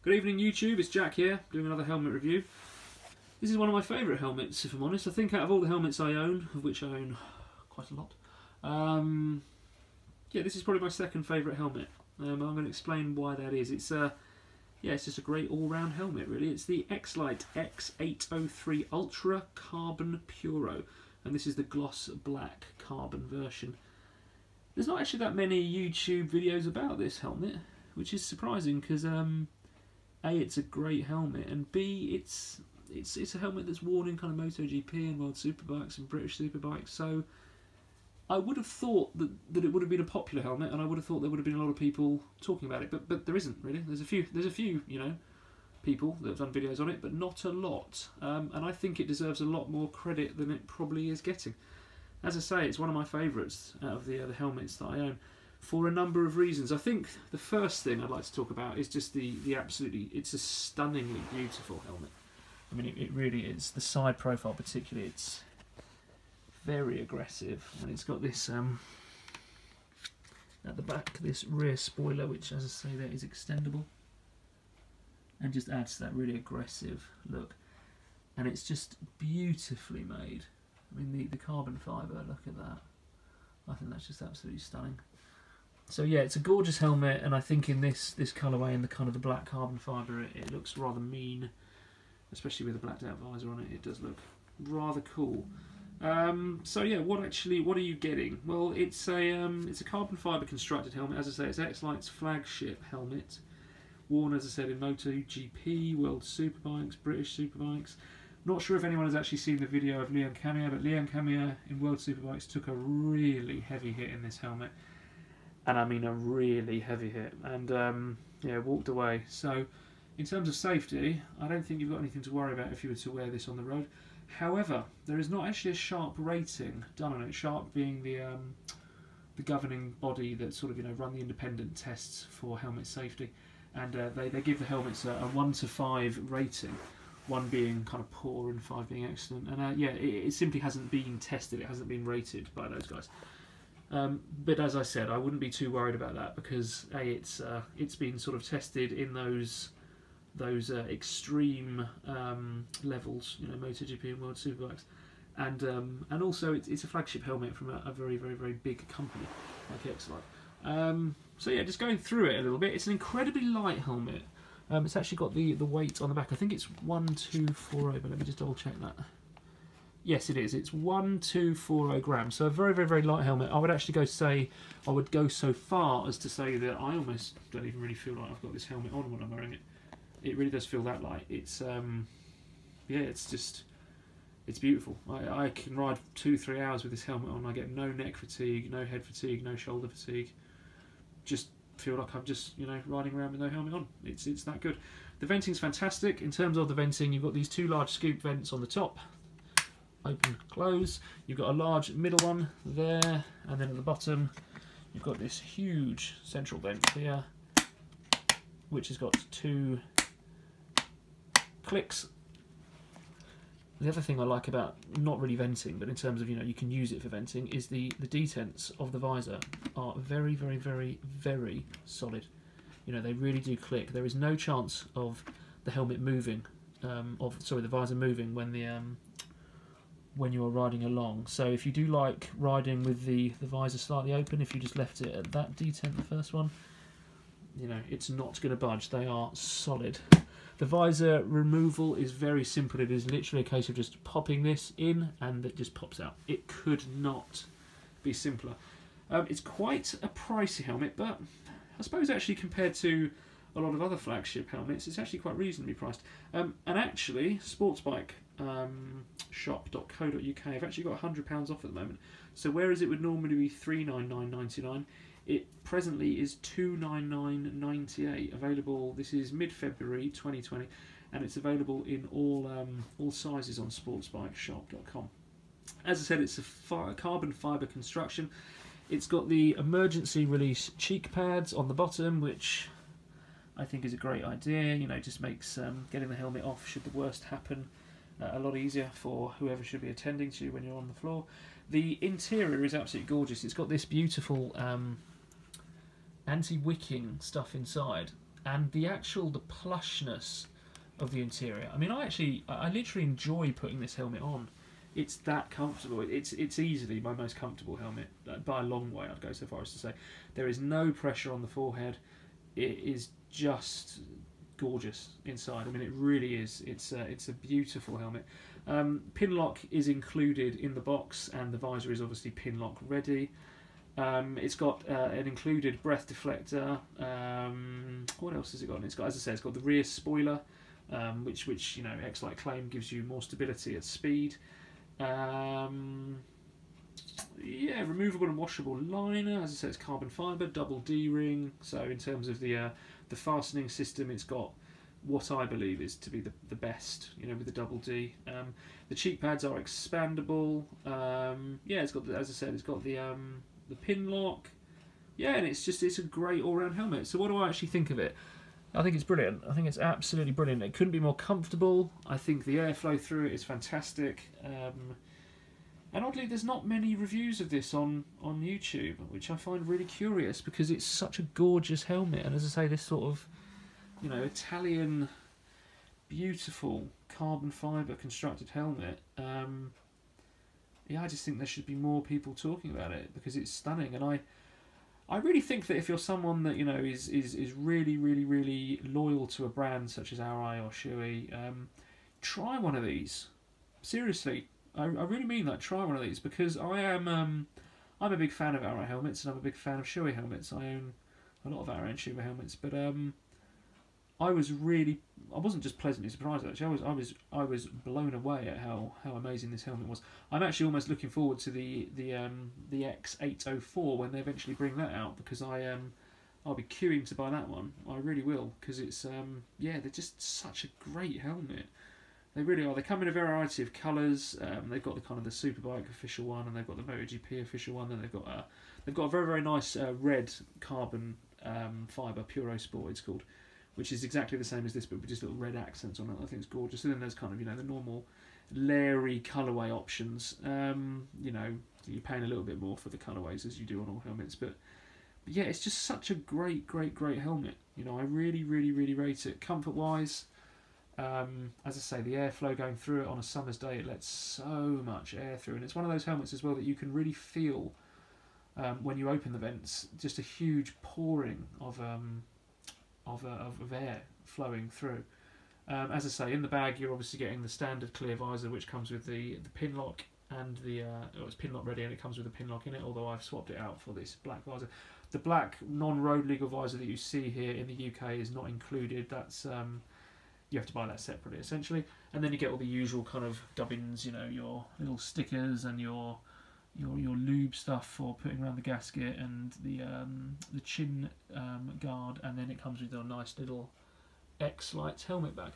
Good evening YouTube, it's Jack here, doing another helmet review. This is one of my favourite helmets, if I'm honest. I think out of all the helmets I own, of which I own quite a lot, yeah, this is probably my second favourite helmet. I'm going to explain why that is. It's just a great all-round helmet, really. It's the X-Lite X803 Ultra Carbon Puro, and this is the gloss black carbon version. There's not actually that many YouTube videos about this helmet, which is surprising because A, it's a great helmet, and B, it's a helmet that's worn in kind of MotoGP and World Superbikes and British Superbikes. So I would have thought that it would have been a popular helmet, and I would have thought there would have been a lot of people talking about it. But there isn't really. There's a few people that have done videos on it, but not a lot. And I think it deserves a lot more credit than it probably is getting. As I say, it's one of my favourites out of the helmets that I own, for a number of reasons. I think the first thing I'd like to talk about is just the it's a stunningly beautiful helmet. I mean, it really is. The side profile particularly, it's very aggressive, and it's got this at the back, this rear spoiler, which, as I say, there is extendable, and just adds to that really aggressive look. And it's just beautifully made. I mean, the carbon fibre, look at that. I think that's just absolutely stunning. So yeah, it's a gorgeous helmet, and I think in this colourway and the kind of the black carbon fibre, it looks rather mean, especially with a blacked out visor on it. It does look rather cool. So yeah, what are you getting? Well, it's a carbon fibre constructed helmet. As I say, it's X-Lite's flagship helmet, worn, as I said, in MotoGP, World Superbikes, British Superbikes. Not sure if anyone has actually seen the video of Leon Camier, but Leon Camier in World Superbikes took a really heavy hit in this helmet. And I mean a really heavy hit, and yeah, walked away. So in terms of safety, I don't think you've got anything to worry about if you were to wear this on the road. However, there is not actually a Sharp rating done on it. Sharp being the governing body that sort of run the independent tests for helmet safety, and they give the helmets a 1 to 5 rating, 1 being kind of poor and 5 being excellent. And yeah, it simply hasn't been tested. It hasn't been rated by those guys. But as I said, I wouldn't be too worried about that because A, it's been sort of tested in those extreme levels, MotoGP and World Superbikes, and also it's a flagship helmet from a very big company like X-Lite. So yeah, just going through it a little bit, it's an incredibly light helmet. It's actually got the weight on the back. I think it's 1240, but let me just double check that. Yes, it is. It's 1240 grams, so a very light helmet. I would actually go so far as to say that I almost don't even really feel like I've got this helmet on when I'm wearing it. It really does feel that light. It's yeah, it's beautiful. I can ride 2-3 hours with this helmet on. I get no neck fatigue, no head fatigue, no shoulder fatigue. Just feel like I'm just riding around with no helmet on. It's that good. The venting's fantastic. In terms of the venting, you've got these 2 large scoop vents on the top. Open, close. You've got a large middle one there, and then at the bottom you've got this huge central vent here, which has got 2 clicks. The other thing I like about not really venting, but in terms of you can use it for venting, is the detents of the visor are very solid. They really do click. There is no chance of the helmet moving, the visor moving when you're riding along. So if you do like riding with the visor slightly open, if you just left it at that detent, the first one, it's not going to budge. They are solid. The visor removal is very simple. It is literally a case of just popping this in and it just pops out. It could not be simpler. It's quite a pricey helmet, but I suppose actually compared to a lot of other flagship helmets, it's actually quite reasonably priced. And actually, Sportsbike shop.co.uk have actually got £100 off at the moment. So whereas it would normally be $399.99, it presently is $299.98. Available. This is mid-February 2020, and it's available in all sizes on sportsbikeshop.com. As I said, it's a carbon fibre construction. It's got the emergency release cheek pads on the bottom, which I think is a great idea. Just makes getting the helmet off should the worst happen a lot easier for whoever should be attending to you when you're on the floor. The interior is absolutely gorgeous. It's got this beautiful anti-wicking stuff inside, and the plushness of the interior. I mean, I literally enjoy putting this helmet on. It's that comfortable. It's easily my most comfortable helmet by a long way. I'd go so far as to say there is no pressure on the forehead. It is just gorgeous inside. I mean, it really is. It's a beautiful helmet. Pin lock is included in the box, and the visor is obviously pin lock ready. It's got an included breath deflector. What else has it got? It's got, as I said, it's got the rear spoiler, which you know, X-Lite claim gives you more stability at speed. Yeah, removable and washable liner. As I said, it's carbon fibre, double D-ring. So in terms of the fastening system, it's got what I believe is to be the best, you know, with the double D. The cheek pads are expandable. Yeah, it's got, as I said, it's got the pin lock. Yeah, and it's a great all-round helmet. So what do I actually think of it? I think it's brilliant. I think it's absolutely brilliant. It couldn't be more comfortable. I think the airflow through it is fantastic. And oddly, there's not many reviews of this on YouTube, which I find really curious because it's such a gorgeous helmet. And as I say, this sort of, you know, Italian, beautiful carbon fibre constructed helmet. Yeah, I just think there should be more people talking about it because it's stunning. And I really think that if you're someone that, you know, is really, really, really loyal to a brand such as Arai or Shui, try one of these. Seriously, I really mean that. Try one of these because I'm a big fan of Arai helmets and I'm a big fan of Shui helmets. I own a lot of Arai and Shui helmets, but I wasn't just pleasantly surprised actually. I was blown away at how amazing this helmet was. I'm actually almost looking forward to the X804 when they eventually bring that out because I'll be queuing to buy that one. I really will because it's yeah, they're just such a great helmet. They really are. They come in a variety of colours. They've got the kind of the Superbike official one, and they've got the MotoGP official one. Then they've got a very, very nice red carbon fibre Puro Sport it's called, which is exactly the same as this, but with just little red accents on it. I think it's gorgeous. And then there's kind of, you know, the normal Larry colourway options. You know, you're paying a little bit more for the colourways as you do on all helmets, but yeah, it's just such a great, great, great helmet. You know, I really, really, really rate it. Comfort-wise, as I say, the airflow going through it on a summer's day, it lets so much air through, and it's one of those helmets as well that you can really feel when you open the vents, just a huge pouring of air flowing through. As I say, in the bag you're obviously getting the standard clear visor, which comes with the pin lock and it's pin lock ready, and it comes with a pin lock in it. Although I've swapped it out for this black visor. The black non-road legal visor that you see here in the UK is not included. That's you have to buy that separately, essentially. And then you get all the usual kind of dubbins, you know, your little stickers and your lube stuff for putting around the gasket and the chin guard, and then it comes with a nice little X-Lite helmet bag.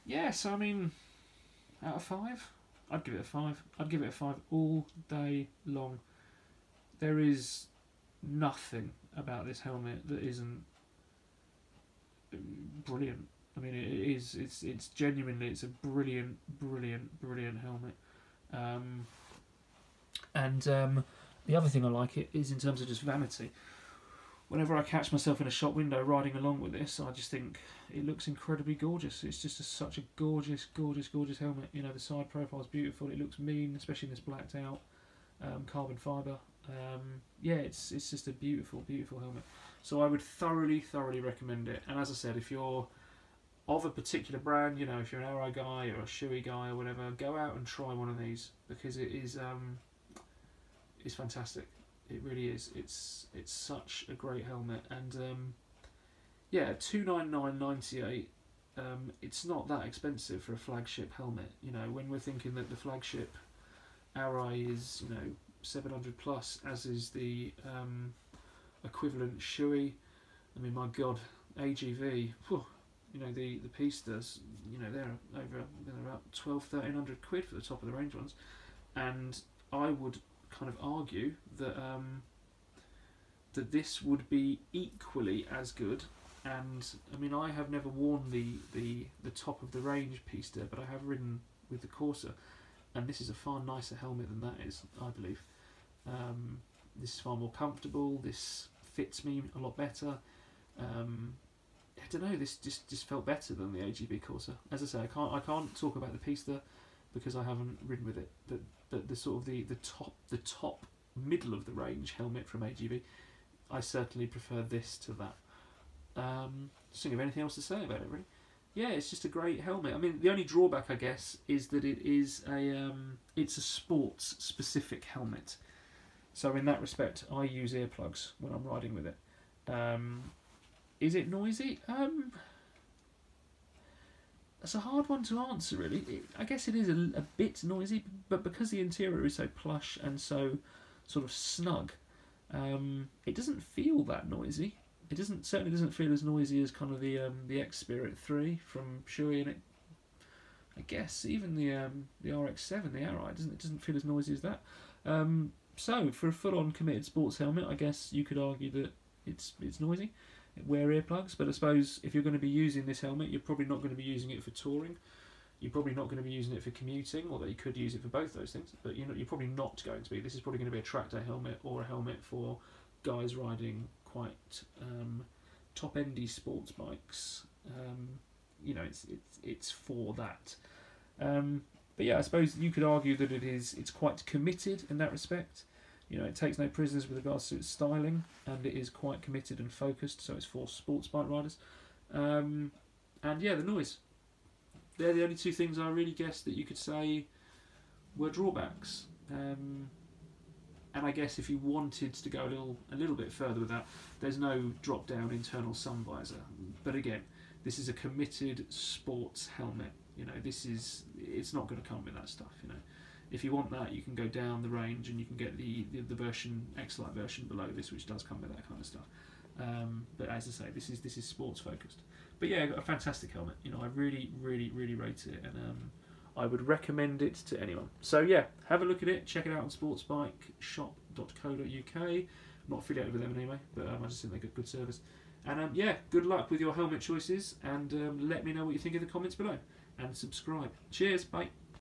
Yeah, so I mean, out of 5, I'd give it a 5. I'd give it a 5 all day long. There is nothing about this helmet that isn't brilliant. I mean, it's genuinely, it's a brilliant, brilliant, brilliant helmet. And the other thing I like it is in terms of just vanity. Whenever I catch myself in a shop window riding along with this, I just think it looks incredibly gorgeous. It's just such a gorgeous, gorgeous, gorgeous helmet. You know, the side profile is beautiful. It looks mean, especially in this blacked out carbon fibre. Yeah, it's just a beautiful, beautiful helmet. So I would thoroughly, thoroughly recommend it. And as I said, if you're of a particular brand, you know, if you're an Arai guy or a Shui guy or whatever, go out and try one of these because it is it's fantastic. It really is. It's such a great helmet, and yeah, $299.98. It's not that expensive for a flagship helmet. You know, when we're thinking that the flagship Arai is, you know, 700 plus, as is the equivalent Shui. I mean, my God, AGV. Whew, you know, the Pistas, you know, they're about 1,200-1,300 quid for the top of the range ones, and I would kind of argue that that this would be equally as good. And I mean, I have never worn the top of the range Pista, but I have ridden with the Corsa, and this is a far nicer helmet than that is, I believe. This is far more comfortable. This fits me a lot better. don't know. This just felt better than the AGV Corsa. As I say, I can't talk about the Pista because I haven't ridden with it. But the sort of the top middle of the range helmet from AGV, I certainly prefer this to that. Just think of anything else to say about it, really. Yeah, it's just a great helmet. I mean, the only drawback, I guess, is that it's a sports specific helmet. So in that respect, I use earplugs when I'm riding with it. Is it noisy? That's a hard one to answer, really. I guess it is a bit noisy, but because the interior is so plush and so sort of snug, it doesn't feel that noisy. It certainly doesn't feel as noisy as kind of the X Spirit 3 from Shui, and I guess even the RX-7, the Arai, it doesn't feel as noisy as that. So for a full-on committed sports helmet, I guess you could argue that it's noisy. Wear earplugs, but I suppose if you're going to be using this helmet, you're probably not going to be using it for touring. You're probably not going to be using it for commuting, although you could use it for both those things. But you're probably not going to be. This is probably going to be a track day helmet or a helmet for guys riding quite top-endy sports bikes. It's for that. But yeah, I suppose you could argue that it's quite committed in that respect. It takes no prisoners with regards to its styling, and it is quite committed and focused, so it's for sports bike riders. And yeah, the noise. They're the only two things I really guess that you could say were drawbacks. And I guess if you wanted to go a little bit further with that, there's no drop-down internal sun visor. But again, this is a committed sports helmet. It's not going to come with that stuff. If you want that, you can go down the range and you can get the version X-Lite version below this, which does come with that kind of stuff. But as I say, this is sports focused. But yeah, a fantastic helmet. I really, really, really rate it, and I would recommend it to anyone. So yeah, have a look at it. Check it out on sportsbikeshop.co.uk. I'm not affiliated with them anyway, but I just think they get good service. And yeah, good luck with your helmet choices, and let me know what you think in the comments below. And subscribe. Cheers, bye.